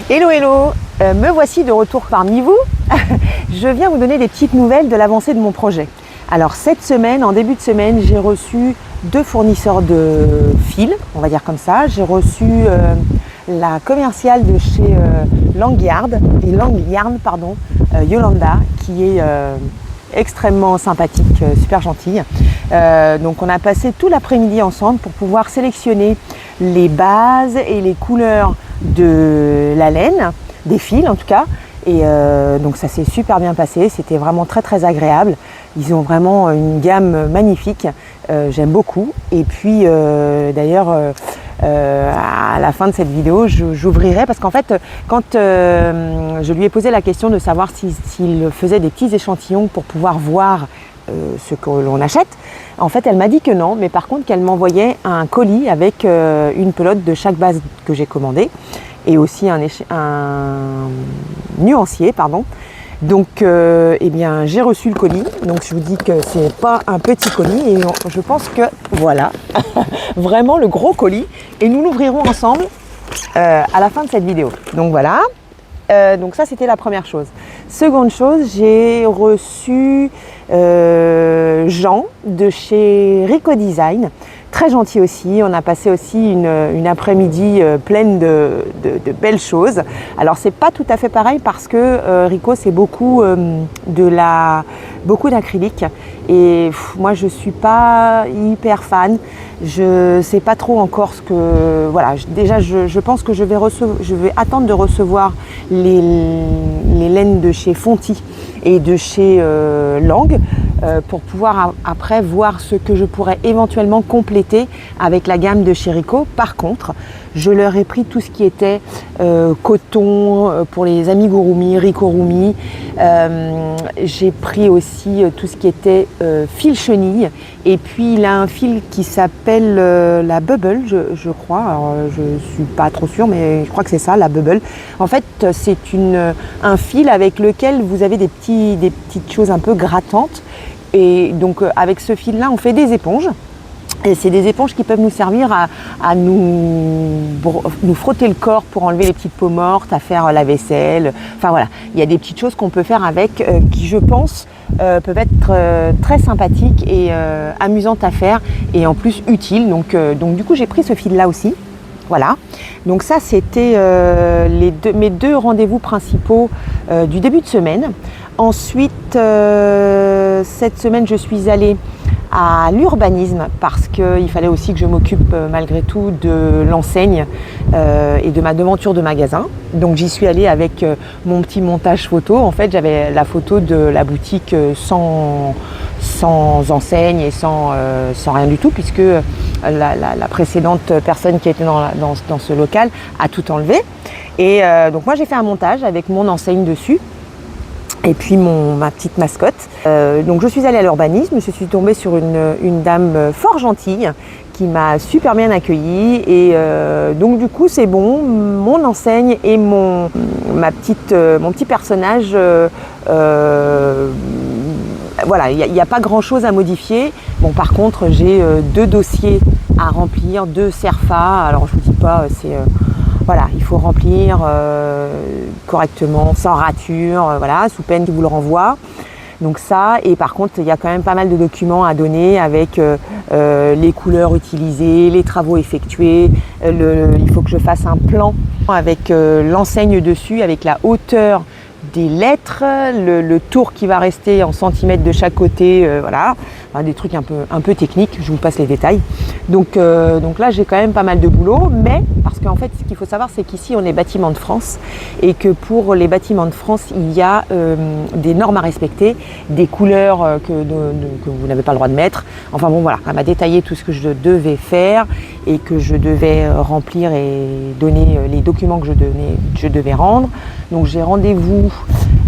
Hello hello, me voici de retour parmi vous. Je viens vous donner des petites nouvelles de l'avancée de mon projet. Alors cette semaine, en début de semaine, j'ai reçu 2 fournisseurs de fils, on va dire comme ça. J'ai reçu la commerciale de chez Langyard, Yolanda, qui est extrêmement sympathique, super gentille. Donc on a passé tout l'après-midi ensemble pour pouvoir sélectionner les bases et les couleurs de la laine, des fils en tout cas. Et donc ça s'est super bien passé, c'était vraiment très agréable. Ils ont vraiment une gamme magnifique, j'aime beaucoup. Et puis d'ailleurs à la fin de cette vidéo, j'ouvrirai parce qu'en fait quand je lui ai posé la question de savoir s'il faisait des petits échantillons pour pouvoir voir ce que l'on achète, en fait elle m'a dit que non, mais par contre qu'elle m'envoyait un colis avec une pelote de chaque base que j'ai commandée et aussi un nuancier, pardon. Donc eh bien j'ai reçu le colis, donc je vous dis que c'est pas un petit colis et je pense que voilà, vraiment le gros colis, et nous l'ouvrirons ensemble à la fin de cette vidéo. Donc voilà. Donc ça c'était la première chose. Seconde chose, j'ai reçu Jean de chez Rico Design, très gentil aussi. On a passé aussi une après-midi pleine de belles choses. Alors c'est pas tout à fait pareil parce que Rico c'est beaucoup d'acrylique et moi je suis pas hyper fan. Je sais pas trop encore ce que voilà. Déjà je pense que je vais attendre de recevoir les laines de chez Fonty et de chez Lang pour pouvoir après voir ce que je pourrais éventuellement compléter avec la gamme de chez Rico. Par contre, je leur ai pris tout ce qui était coton pour les amigurumi, ricorumi. J'ai pris aussi tout ce qui était fil chenille. Et puis il a un fil qui s'appelle la Bubble, je crois. Alors, je suis pas trop sûre, mais je crois que c'est ça, la Bubble. En fait, c'est un fil avec lequel vous avez des petites choses un peu grattantes. Et donc avec ce fil-là, on fait des éponges. Et c'est des éponges qui peuvent nous servir à nous frotter le corps pour enlever les petites peaux mortes, à faire la vaisselle. Enfin voilà, il y a des petites choses qu'on peut faire avec qui, je pense, peuvent être très sympathiques et amusantes à faire et en plus utiles. Donc du coup, j'ai pris ce fil-là aussi. Voilà, donc ça c'était mes 2 rendez-vous principaux du début de semaine. Ensuite, cette semaine, je suis allée à l'urbanisme parce qu'il fallait aussi que je m'occupe malgré tout de l'enseigne et de ma devanture de magasin. Donc j'y suis allée avec mon petit montage photo. En fait, j'avais la photo de la boutique sans enseigne et sans rien du tout, puisque la précédente personne qui était dans ce local a tout enlevé. Et donc moi j'ai fait un montage avec mon enseigne dessus. Et puis ma petite mascotte. Donc je suis allée à l'urbanisme, je suis tombée sur une dame fort gentille qui m'a super bien accueillie. Et donc du coup c'est bon, mon enseigne et mon petit personnage, voilà, il n'y a pas grand chose à modifier. Bon, par contre j'ai 2 dossiers à remplir, 2 CERFA. Alors je vous dis pas, c'est... voilà, il faut remplir correctement, sans rature, voilà, sous peine qu'il vous le renvoie. Donc ça, et par contre, il y a quand même pas mal de documents à donner avec les couleurs utilisées, les travaux effectués. Il faut que je fasse un plan avec l'enseigne dessus, avec la hauteur des lettres, le tour qui va rester en centimètres de chaque côté, voilà, enfin, des trucs un peu techniques, je vous passe les détails. Donc là j'ai quand même pas mal de boulot, mais parce qu'en fait ce qu'il faut savoir c'est qu'ici on est bâtiment de France et que pour les bâtiments de France il y a des normes à respecter, des couleurs que vous n'avez pas le droit de mettre. Enfin bon voilà, elle m'a détaillé tout ce que je devais faire et que je devais remplir et donner les documents que je devais rendre. Donc j'ai rendez-vous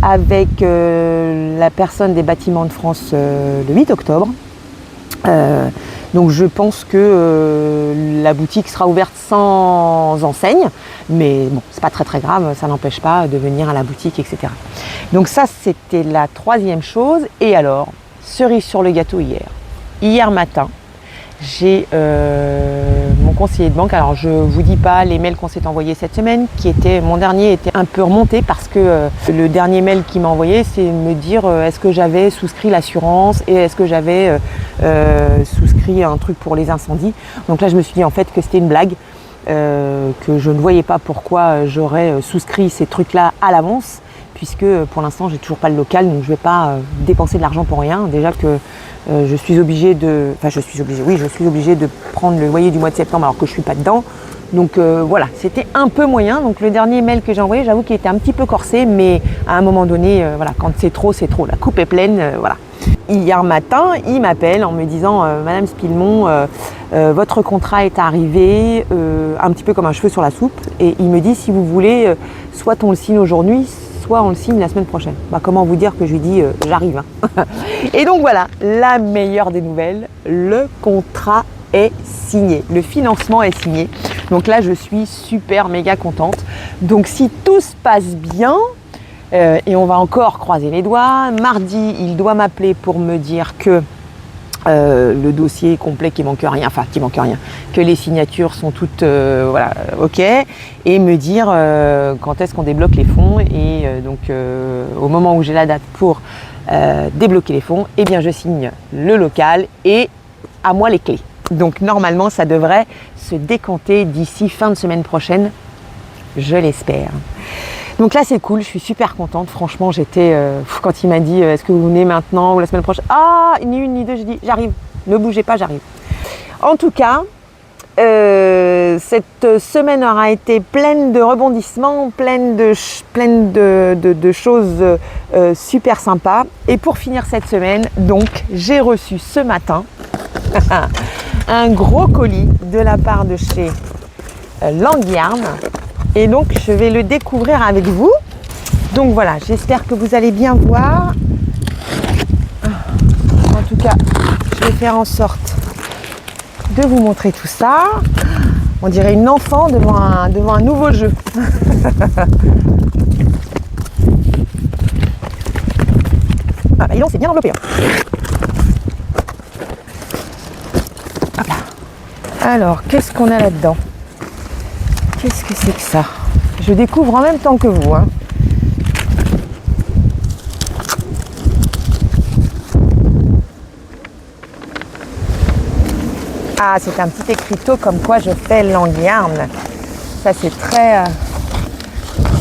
avec la personne des bâtiments de France le 8 octobre. Donc je pense que la boutique sera ouverte sans enseigne, mais bon, c'est pas très grave, ça n'empêche pas de venir à la boutique, etc. Donc ça, c'était la 3e chose. Et alors, cerise sur le gâteau hier matin, j'ai mon conseiller de banque. Alors je vous dis pas les mails qu'on s'est envoyés cette semaine, mon dernier était un peu remonté parce que le dernier mail qu'il m'a envoyé, c'est me dire est-ce que j'avais souscrit l'assurance et est-ce que j'avais souscrit un truc pour les incendies. Donc là je me suis dit en fait que c'était une blague, que je ne voyais pas pourquoi j'aurais souscrit ces trucs-là à l'avance, puisque pour l'instant j'ai toujours pas le local, donc je vais pas dépenser de l'argent pour rien. Déjà que je suis obligée de prendre le loyer du mois de septembre alors que je suis pas dedans. Donc voilà, c'était un peu moyen. Donc le dernier mail que j'ai envoyé, j'avoue qu'il était un petit peu corsé, mais à un moment donné, voilà, quand c'est trop, c'est trop. La coupe est pleine, voilà. Hier matin, il m'appelle en me disant Madame Spillemont, votre contrat est arrivé, un petit peu comme un cheveu sur la soupe, et il me dit si vous voulez, soit on le signe aujourd'hui, soit on le signe la semaine prochaine. Bah, comment vous dire que je lui dis j'arrive. Hein. Et donc voilà, la meilleure des nouvelles, le contrat est signé, le financement est signé. Donc là, je suis super méga contente. Donc si tout se passe bien, et on va encore croiser les doigts, mardi, il doit m'appeler pour me dire que le dossier est complet, qu'il manque rien, que les signatures sont toutes voilà, ok, et me dire quand est-ce qu'on débloque les fonds. Et donc au moment où j'ai la date pour débloquer les fonds, eh bien je signe le local et à moi les clés. Donc normalement ça devrait se décanter d'ici fin de semaine prochaine, je l'espère. Donc là c'est cool, je suis super contente, franchement j'étais, quand il m'a dit est-ce que vous venez maintenant ou la semaine prochaine, ni une ni deux, j'ai dit j'arrive, ne bougez pas, j'arrive. En tout cas, cette semaine aura été pleine de rebondissements, pleine de choses super sympas. Et pour finir cette semaine, donc j'ai reçu ce matin un gros colis de la part de chez Langyarn. Et donc, je vais le découvrir avec vous. Donc voilà, j'espère que vous allez bien voir. En tout cas, je vais faire en sorte de vous montrer tout ça. On dirait une enfant devant un nouveau jeu. Ah bah dis donc, c'est bien enveloppé. Hop là. Alors, qu'est-ce qu'on a là-dedans ? Qu'est-ce que c'est que ça ? Je découvre en même temps que vous. Hein. Ah, c'est un petit écriteau comme quoi je fais Langyarn. Ça, c'est très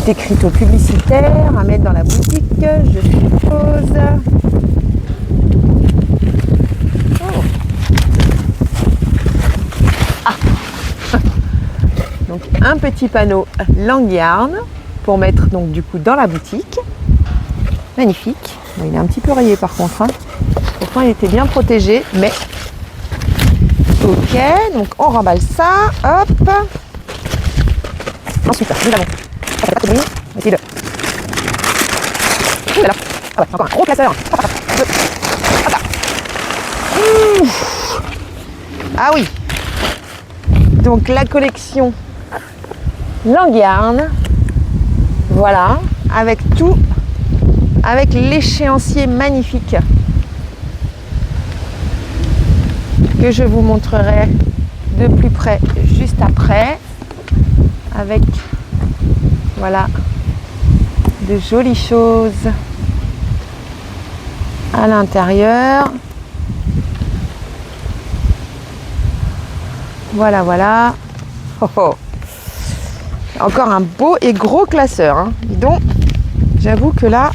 petit écriteau publicitaire à mettre dans la boutique, je suppose. Oh. Ah. Donc un petit panneau Langyarn pour mettre donc du coup dans la boutique. Magnifique. Bon, il est un petit peu rayé par contre. Hein. Pourtant il était bien protégé, mais ok. Donc on remballe ça. Hop. Ensuite nous avons. Ça fait pas de bruit. On va essayer de. Ouh là là. Ah ouais, encore un gros classeur. Hop là. Hop là. Ah oui. Donc la collection Langyarn, voilà, avec tout, avec l'échéancier magnifique que je vous montrerai de plus près juste après, avec, voilà, de jolies choses à l'intérieur. Voilà, voilà. Oh, oh. Encore un beau et gros classeur. Hein. Dis donc, j'avoue que là...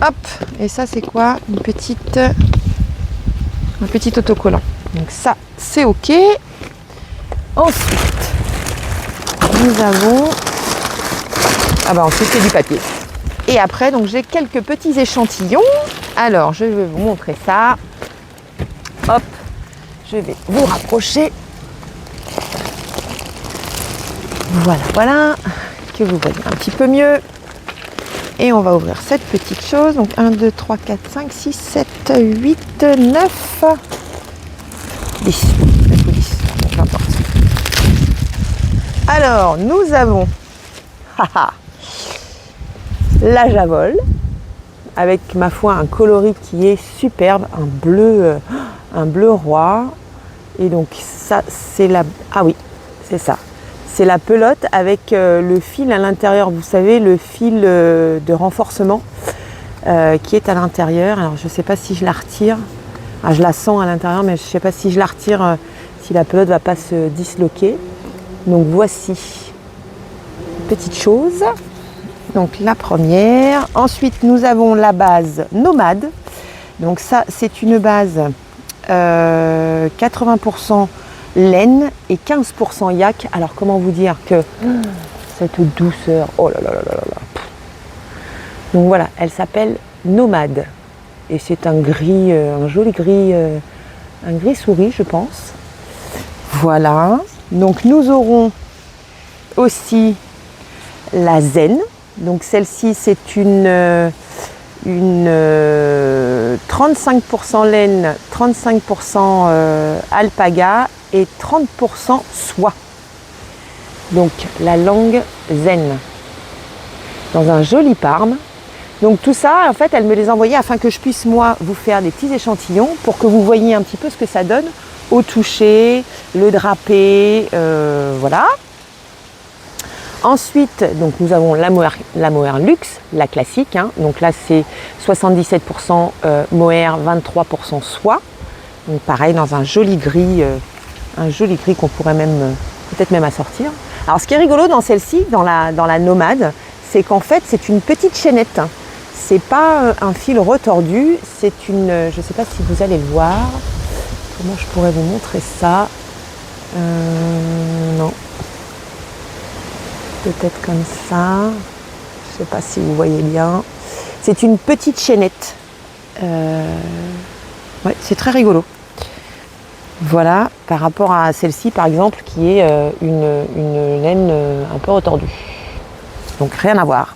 Hop. Et ça, c'est quoi ? Un petit autocollant. Donc ça, c'est OK. Ensuite, nous avons... Ah bah ensuite, c'est du papier. Et après, donc j'ai quelques petits échantillons. Alors, je vais vous montrer ça. Hop. Je vais vous rapprocher. Voilà, voilà, que vous voyez un petit peu mieux. Et on va ouvrir cette petite chose. Donc 1, 2, 3, 4, 5, 6, 7, 8, 9, 10. 9 ou 10, bon, peu importe. Alors, nous avons la Javol, avec ma foi un coloris qui est superbe, un bleu roi. Et donc ça, c'est la... Ah oui, c'est ça. C'est la pelote avec le fil à l'intérieur. Vous savez, le fil de renforcement qui est à l'intérieur. Alors je ne sais pas si je la retire. Ah, je la sens à l'intérieur, mais je ne sais pas si je la retire, si la pelote ne va pas se disloquer. Donc voici, petite chose. Donc la première. Ensuite, nous avons la base Nomade. Donc ça, c'est une base 80% laine et 15% yak. Alors comment vous dire que cette douceur, oh là là là là là. Donc voilà, elle s'appelle Nomade. Et c'est un gris, un joli gris, un gris souris, je pense. Voilà. Donc nous aurons aussi la Zen. Donc celle-ci, c'est une 35% laine, 35% alpaga et 30% soie. Donc la langue Zen. Dans un joli parme. Donc tout ça, en fait, elle me les envoyait afin que je puisse, moi, vous faire des petits échantillons pour que vous voyiez un petit peu ce que ça donne au toucher, le drapé, voilà. Ensuite, donc nous avons la mohair luxe, la classique. Hein. Donc là, c'est 77% mohair, 23% soie. Donc pareil, dans un joli gris qu'on pourrait même peut-être même assortir. Alors ce qui est rigolo dans celle-ci, dans la Nomade, c'est qu'en fait, c'est une petite chaînette. C'est pas un fil retordu, c'est une... je ne sais pas si vous allez le voir. Comment je pourrais vous montrer ça? Non. Peut-être comme ça. Je ne sais pas si vous voyez bien. C'est une petite chaînette. Ouais, c'est très rigolo. Voilà, par rapport à celle-ci, par exemple, qui est une laine un peu retordue. Donc rien à voir.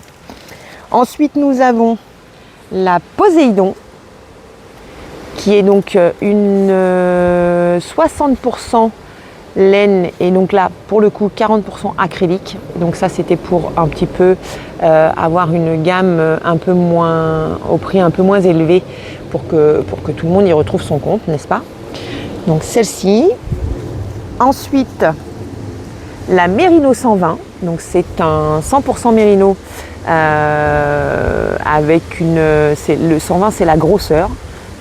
Ensuite, nous avons la Poséidon, qui est donc une 60% laine et donc là, pour le coup, 40% acrylique. Donc ça, c'était pour un petit peu avoir une gamme un peu moins, au prix un peu moins élevé pour que tout le monde y retrouve son compte, n'est-ce pas? Donc celle-ci. Ensuite, la Mérino 120. Donc c'est un 100% Mérino avec une... le 120, c'est la grosseur.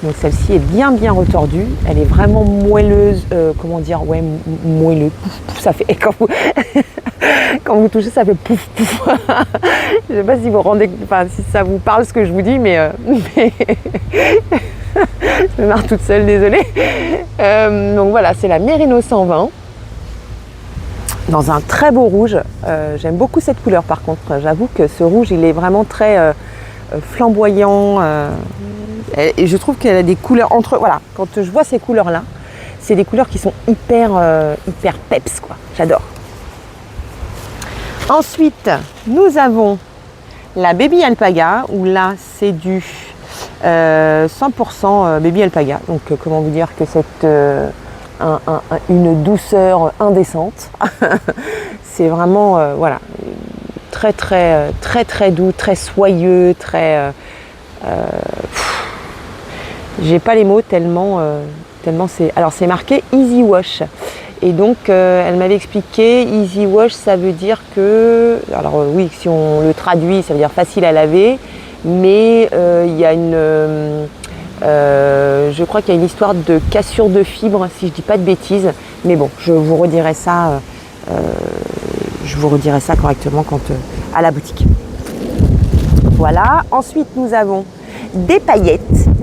Donc celle-ci est bien retordue. Elle est vraiment moelleuse. Comment dire? Ouais, moelleux. Ça fait... Quand vous touchez, ça fait pouf pouf. Je ne sais pas si vous rendez... Enfin, si ça vous parle ce que je vous dis, mais... je me marre toute seule, désolée. Donc voilà, c'est la Mérino 120. Dans un très beau rouge. J'aime beaucoup cette couleur par contre. J'avoue que ce rouge, il est vraiment très flamboyant. Et je trouve qu'elle a des couleurs entre... Voilà, quand je vois ces couleurs-là, c'est des couleurs qui sont hyper peps, quoi. J'adore. Ensuite, nous avons la Baby Alpaga, où là, c'est du 100% Baby Alpaga. Donc, comment vous dire que c'est une douceur indécente. C'est vraiment, voilà, très doux, très soyeux, très... j'ai pas les mots tellement c'est... Alors, c'est marqué Easy Wash. Et donc, elle m'avait expliqué, Easy Wash, ça veut dire que... Alors oui, si on le traduit, ça veut dire facile à laver. Mais il y a une... je crois qu'il y a une histoire de cassure de fibres, si je dis pas de bêtises. Mais bon, je vous redirai ça correctement quand, à la boutique. Voilà. Ensuite, nous avons des paillettes.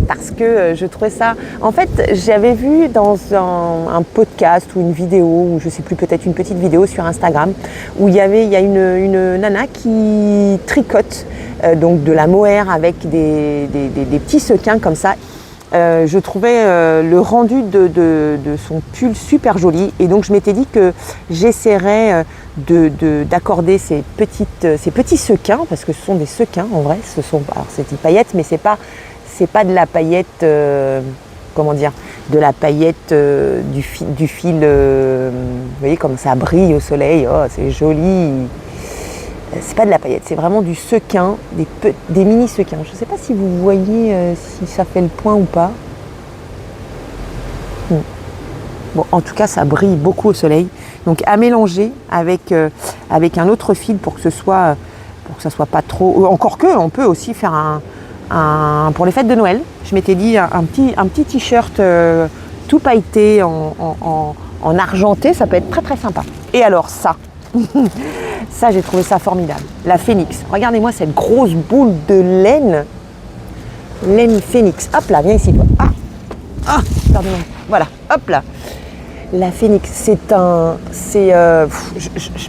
Parce que je trouvais ça... En fait, j'avais vu dans un podcast ou une vidéo, ou je sais plus, peut-être une petite vidéo sur Instagram, où il y a une nana qui tricote donc de la mohair avec des petits sequins comme ça. Je trouvais le rendu de son pull super joli et donc je m'étais dit que j'essaierais d'accorder ces petits sequins, parce que ce sont des sequins en vrai, alors c'est des paillettes, mais c'est pas de la paillette, comment dire, de la paillette du fil, vous voyez comme ça brille au soleil, oh c'est joli. C'est pas de la paillette, c'est vraiment du sequin, des mini sequins. Je ne sais pas si vous voyez si ça fait le point ou pas. Bon, en tout cas, ça brille beaucoup au soleil. Donc à mélanger avec un autre fil pour que ça soit pas trop. Encore que, on peut aussi faire pour les fêtes de Noël. Je m'étais dit un petit t-shirt tout pailleté en argenté, ça peut être très très sympa. Et alors ça, ça j'ai trouvé ça formidable. La phénix. Regardez-moi cette grosse boule de laine phénix. Hop là, viens ici toi. Pardon. Voilà, hop là. La phénix, je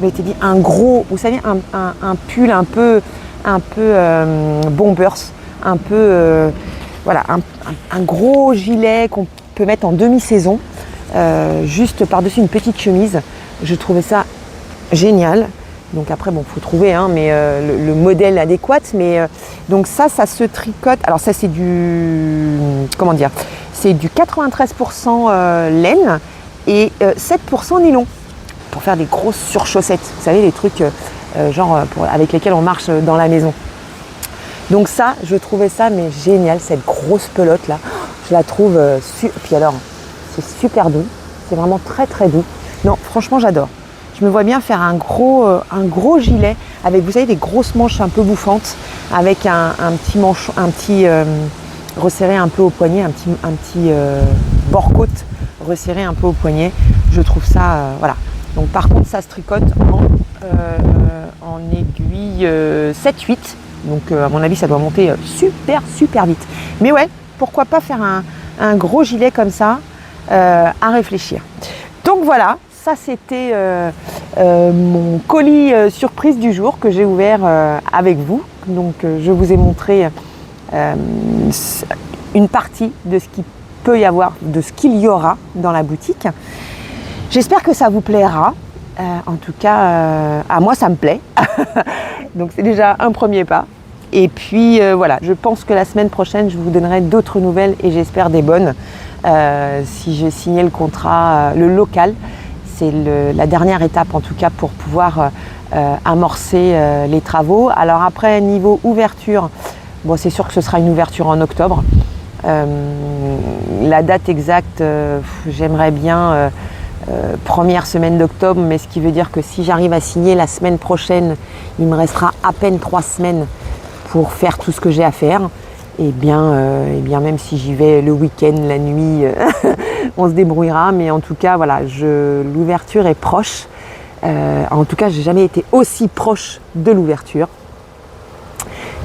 m'étais dit un gros, vous savez, un pull un peu bombers, un peu, voilà, un gros gilet qu'on peut mettre en demi-saison, juste par-dessus une petite chemise. Je trouvais ça génial. Donc après, bon, faut trouver, hein, mais le modèle adéquat. Mais donc ça se tricote. Alors ça, c'est du, comment dire, c'est du 93% laine et 7% nylon pour faire des grosses surchaussettes. Vous savez, les trucs avec lesquels on marche dans la maison. Donc ça, je trouvais ça mais génial, cette grosse pelote là. Je la trouve puis alors, c'est super doux. C'est vraiment très très doux. Non, franchement, j'adore. Je me vois bien faire un gros gilet avec, vous savez, des grosses manches un peu bouffantes, avec un petit resserré un peu au poignet, un petit bord-côte resserré un peu au poignet. Je trouve ça, voilà. Donc par contre, ça se tricote en aiguille 7-8. Donc à mon avis, ça doit monter super vite. Mais ouais, pourquoi pas faire un gros gilet comme ça, à réfléchir. Donc voilà. Ça, c'était mon colis surprise du jour que j'ai ouvert avec vous. Donc, je vous ai montré une partie de ce qu'il peut y avoir, de ce qu'il y aura dans la boutique. J'espère que ça vous plaira. En tout cas, à moi, ça me plaît. Donc, c'est déjà un premier pas. Et puis, voilà, je pense que la semaine prochaine, je vous donnerai d'autres nouvelles et j'espère des bonnes. Si j'ai signé le contrat, le local, c'est la dernière étape en tout cas pour pouvoir amorcer les travaux. Alors après, niveau ouverture, bon, c'est sûr que ce sera une ouverture en octobre. La date exacte, j'aimerais bien première semaine d'octobre, mais ce qui veut dire que si j'arrive à signer la semaine prochaine, il me restera à peine 3 semaines pour faire tout ce que j'ai à faire. Et bien même si j'y vais le week-end, la nuit, on se débrouillera. Mais en tout cas, voilà, l'ouverture est proche. En tout cas, j'ai jamais été aussi proche de l'ouverture.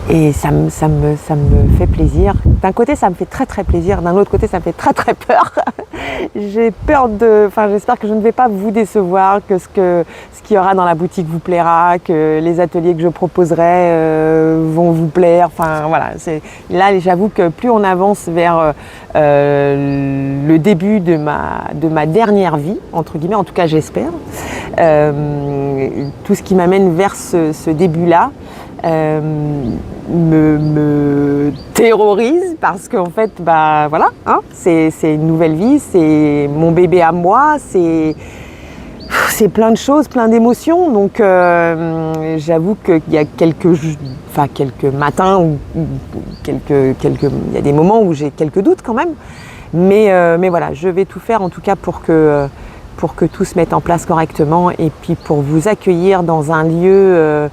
Et ça me fait plaisir. D'un côté, ça me fait très très plaisir. D'un autre côté, ça me fait très très peur. J'ai peur j'espère que je ne vais pas vous décevoir, que ce qu'il y aura dans la boutique vous plaira, que les ateliers que je proposerai vont vous plaire. Enfin voilà, là j'avoue que plus on avance vers le début de ma dernière vie, entre guillemets, en tout cas j'espère, tout ce qui m'amène vers ce début-là, me terrorise parce qu'en fait, bah voilà, hein, c'est une nouvelle vie, c'est mon bébé à moi, c'est plein de choses, plein d'émotions. Donc j'avoue qu'il y a quelques matins où il y a des moments où j'ai quelques doutes quand même. Mais voilà, je vais tout faire en tout cas pour que tout se mette en place correctement et puis pour vous accueillir dans un lieu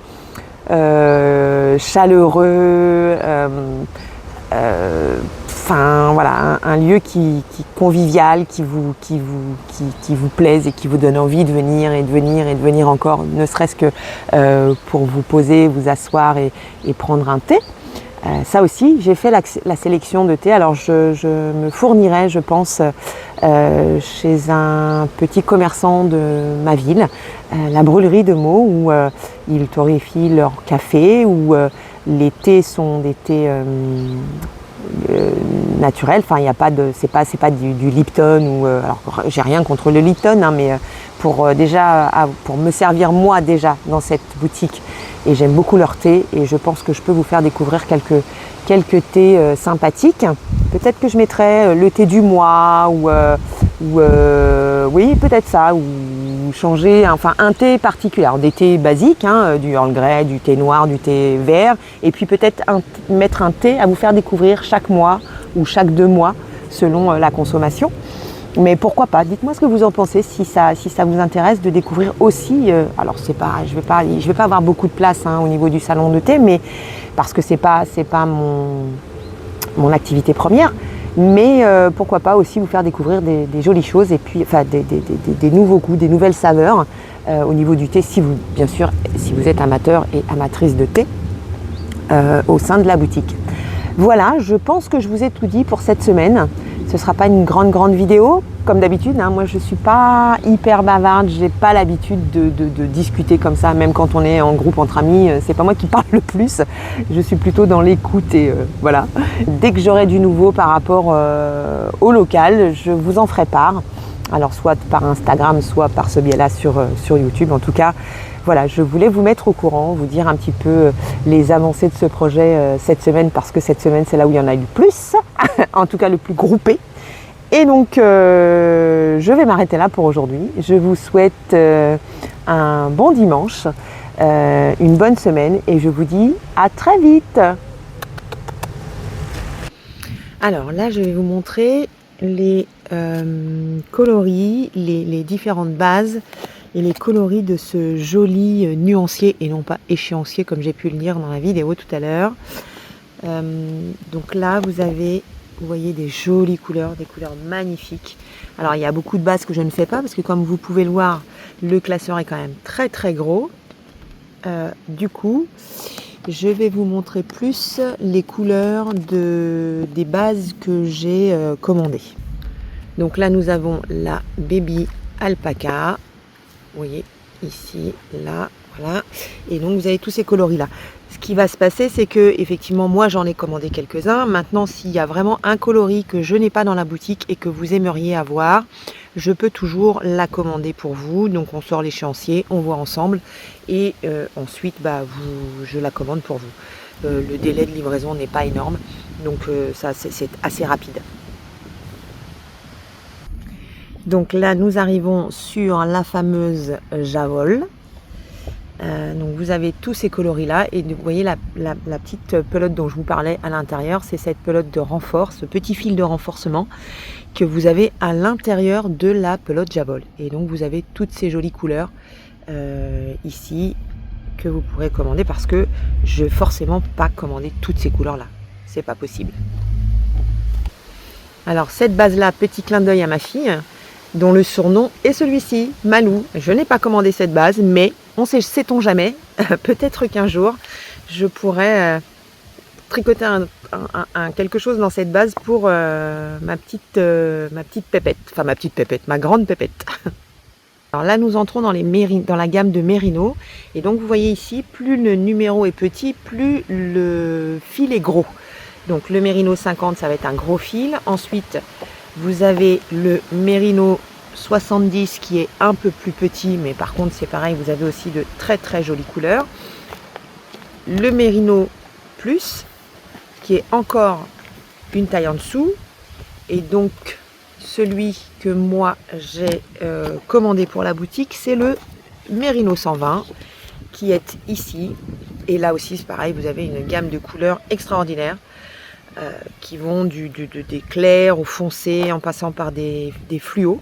chaleureux, voilà, un lieu qui convivial, qui vous plaise et qui vous donne envie de venir et de venir encore, ne serait-ce que pour vous poser, vous asseoir et prendre un thé. Ça aussi, j'ai fait la sélection de thé. Alors je me fournirai, je pense, chez un petit commerçant de ma ville, la brûlerie de Meaux, où ils torréfient leur café, où les thés sont des thés naturels. Enfin, il y a pas de, c'est pas du Lipton ou alors j'ai rien contre le Lipton, hein, mais pour me servir moi déjà dans cette boutique. Et j'aime beaucoup leur thé et je pense que je peux vous faire découvrir quelques thés sympathiques. Peut-être que je mettrai le thé du mois ou oui, peut-être ça, ou changer, enfin un thé particulier. Alors, des thés basiques, hein, du Earl Grey, du thé noir, du thé vert, et puis peut-être mettre un thé à vous faire découvrir chaque mois ou chaque 2 mois selon la consommation. Mais pourquoi pas? Dites-moi ce que vous en pensez, si ça vous intéresse de découvrir aussi. Alors c'est pas, je vais pas avoir beaucoup de place au niveau du salon de thé, mais parce que c'est pas mon activité première. Mais pourquoi pas aussi vous faire découvrir des jolies choses et puis enfin des nouveaux goûts, des nouvelles saveurs au niveau du thé, bien sûr, si vous êtes amateur et amatrice de thé au sein de la boutique. Voilà, je pense que je vous ai tout dit pour cette semaine. Ce ne sera pas une grande vidéo, comme d'habitude. Moi, je ne suis pas hyper bavarde, je n'ai pas l'habitude de discuter comme ça, même quand on est en groupe entre amis. C'est pas moi qui parle le plus, je suis plutôt dans l'écoute et voilà. Dès que j'aurai du nouveau par rapport au local, je vous en ferai part. Alors, soit par Instagram, soit par ce biais-là sur YouTube. En tout cas, voilà, je voulais vous mettre au courant, vous dire un petit peu les avancées de ce projet cette semaine, parce que cette semaine, c'est là où il y en a eu le plus, en tout cas le plus groupé. Et donc, je vais m'arrêter là pour aujourd'hui. Je vous souhaite un bon dimanche, une bonne semaine, et je vous dis à très vite. Alors là, je vais vous montrer les coloris, les différentes bases et les coloris de ce joli nuancier et non pas échéancier comme j'ai pu le dire dans la vidéo tout à l'heure. Donc là vous voyez des jolies couleurs, des couleurs magnifiques. Alors il y a beaucoup de bases que je ne fais pas parce que comme vous pouvez le voir, le classeur est quand même très gros. Du coup, je vais vous montrer plus les couleurs des bases que j'ai commandées. Donc là nous avons la Baby Alpaca. Vous voyez, ici, là, voilà. Et donc, vous avez tous ces coloris-là. Ce qui va se passer, c'est que, effectivement, moi, j'en ai commandé quelques-uns. Maintenant, s'il y a vraiment un coloris que je n'ai pas dans la boutique et que vous aimeriez avoir, je peux toujours la commander pour vous. Donc, on sort l'échéancier, on voit ensemble. Et ensuite, je la commande pour vous. Le délai de livraison n'est pas énorme. Donc, ça, c'est assez rapide. Donc là, nous arrivons sur la fameuse Javol. Donc vous avez tous ces coloris-là. Et vous voyez la petite pelote dont je vous parlais à l'intérieur. C'est cette pelote de renfort, ce petit fil de renforcement que vous avez à l'intérieur de la pelote Javol. Et donc vous avez toutes ces jolies couleurs ici que vous pourrez commander parce que je ne vais forcément pas commander toutes ces couleurs-là. C'est pas possible. Alors cette base-là, petit clin d'œil à ma fille, dont le surnom est celui-ci, Malou. Je n'ai pas commandé cette base, mais sait-on jamais, peut-être qu'un jour, je pourrais tricoter quelque chose dans cette base pour ma petite pépette, enfin ma grande pépette. Alors là, nous entrons dans la gamme de Mérino, et donc vous voyez ici, plus le numéro est petit, plus le fil est gros. Donc le Mérino 50, ça va être un gros fil. Ensuite, vous avez le Mérino 70 qui est un peu plus petit, mais par contre c'est pareil, vous avez aussi de très jolies couleurs. Le Mérino Plus qui est encore une taille en dessous. Et donc celui que moi j'ai commandé pour la boutique, c'est le Mérino 120 qui est ici. Et là aussi c'est pareil, vous avez une gamme de couleurs extraordinaires. Qui vont des clairs au foncé en passant par des fluos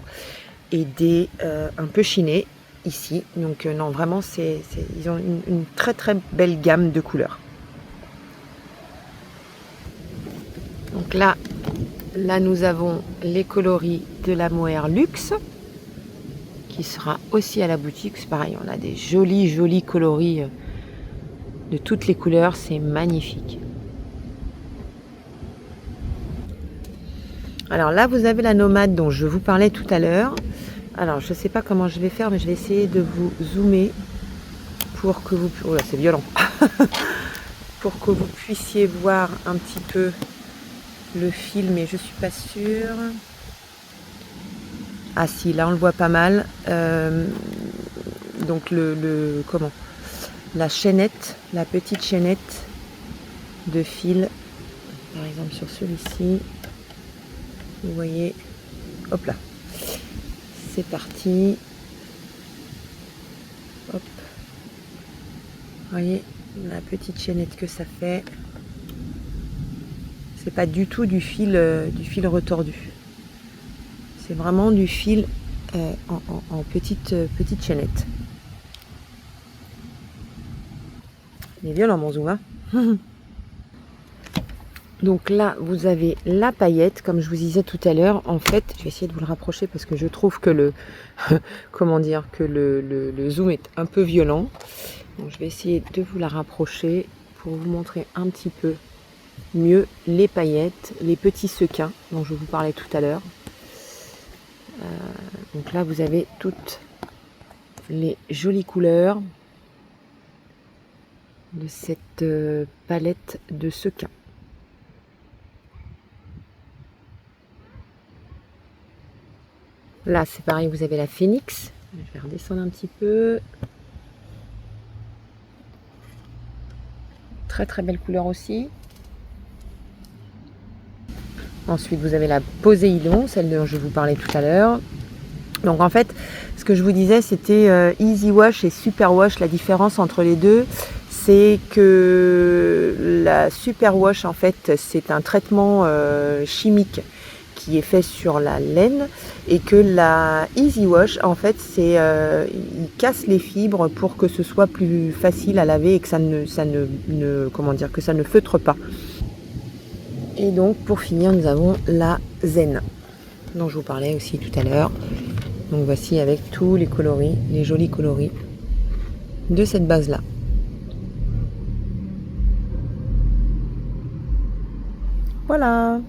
et des un peu chinés ici. Donc non, vraiment ils ont une très belle gamme de couleurs. Donc là nous avons les coloris de la Mohair Luxe qui sera aussi à la boutique. C'est pareil, on a des jolis coloris de toutes les couleurs, c'est magnifique. Alors là, vous avez la Nomade dont je vous parlais tout à l'heure. Alors, je ne sais pas comment je vais faire, mais je vais essayer de vous zoomer pour que vous... Oh là, c'est violent. Pour que vous puissiez voir un petit peu le fil, mais je ne suis pas sûre. Ah si, là, on le voit pas mal. Donc, la chaînette, la petite chaînette de fil, par exemple sur celui-ci. Vous voyez, hop là, c'est parti. Hop. Vous voyez la petite chaînette que ça fait. C'est pas du tout du fil retordu. C'est vraiment du fil en petite chaînette. Il est violent mon zoom, hein. Donc là, vous avez la paillette, comme je vous disais tout à l'heure. En fait, je vais essayer de vous le rapprocher parce que je trouve que le zoom est un peu violent. Donc je vais essayer de vous la rapprocher pour vous montrer un petit peu mieux les paillettes, les petits sequins dont je vous parlais tout à l'heure. Donc là, vous avez toutes les jolies couleurs de cette palette de sequins. Là, c'est pareil, vous avez la phénix. Je vais redescendre un petit peu. Très très belle couleur aussi. Ensuite, vous avez la Poséidon, celle dont je vous parlais tout à l'heure. Donc en fait, ce que je vous disais, c'était Easy Wash et Super Wash. La différence entre les deux, c'est que la Super Wash, en fait, c'est un traitement chimique qui est fait sur la laine, et que la Easy Wash, en fait, c'est il casse les fibres pour que ce soit plus facile à laver et que ça ne feutre pas. Et donc pour finir, nous avons la Zen dont je vous parlais aussi tout à l'heure. Donc voici avec tous les coloris, les jolis coloris de cette base là. Voilà.